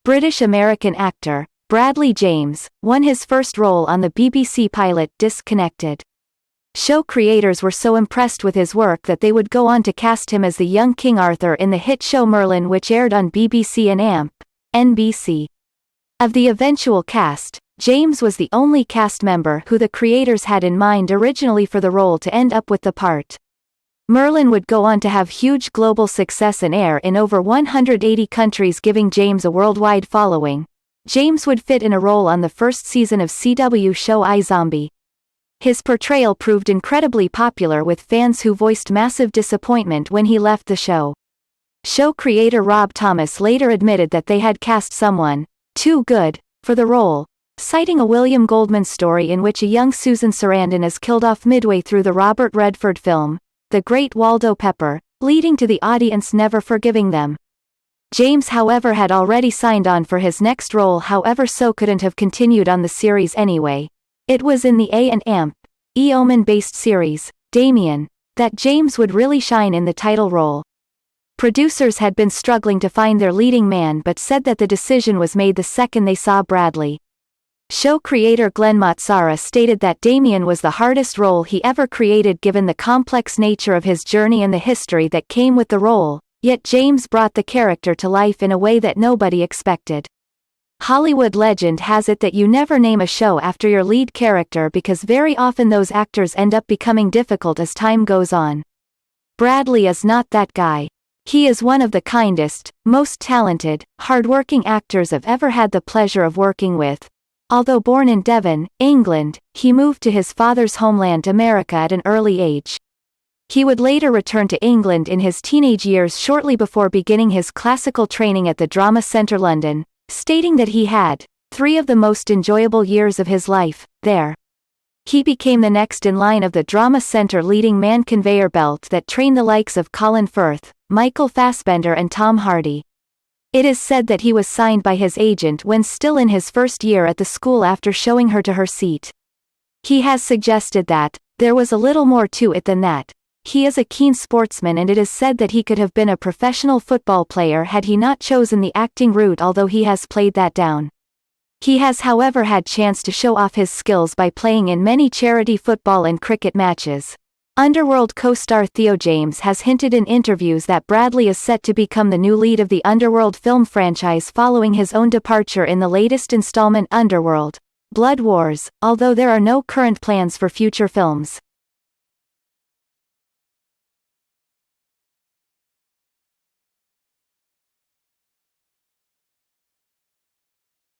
British-American actor, Bradley James, won his first role on the BBC pilot Disconnected. Show creators were so impressed with his work that they would go on to cast him as the young King Arthur in the hit show Merlin, which aired on BBC and AMP, NBC. Of the eventual cast, James was the only cast member who the creators had in mind originally for the role to end up with the part. Merlin would go on to have huge global success and air in over 180 countries, giving James a worldwide following. James would fit in a role on the first season of CW show iZombie. His portrayal proved incredibly popular with fans who voiced massive disappointment when he left the show. Show creator Rob Thomas later admitted that they had cast someone too good for the role, citing a William Goldman story in which a young Susan Sarandon is killed off midway through the Robert Redford film, The Great Waldo Pepper, leading to the audience never forgiving them. James, however, had already signed on for his next role, however, so couldn't have continued on the series anyway. It was in the A&M Omen-based series, Damien, that James would really shine in the title role. Producers had been struggling to find their leading man but said that the decision was made the second they saw Bradley. Show creator Glenn Matsara stated that Damien was the hardest role he ever created given the complex nature of his journey and the history that came with the role, yet James brought the character to life in a way that nobody expected. Hollywood legend has it that you never name a show after your lead character because very often those actors end up becoming difficult as time goes on. Bradley is not that guy. He is one of the kindest, most talented, hard-working actors I've ever had the pleasure of working with. Although born in Devon, England, he moved to his father's homeland America at an early age. He would later return to England in his teenage years shortly before beginning his classical training at the Drama Centre London, stating that he had 3 of the most enjoyable years of his life there. He became the next in line of the Drama Centre leading man conveyor belt that trained the likes of Colin Firth, Michael Fassbender and Tom Hardy. It is said that he was signed by his agent when still in his first year at the school after showing her to her seat. He has suggested that there was a little more to it than that. He is a keen sportsman and it is said that he could have been a professional football player had he not chosen the acting route, although he has played that down. He has however had chance to show off his skills by playing in many charity football and cricket matches. Underworld co-star Theo James has hinted in interviews that Bradley is set to become the new lead of the Underworld film franchise following his own departure in the latest installment Underworld: Blood Wars, although there are no current plans for future films.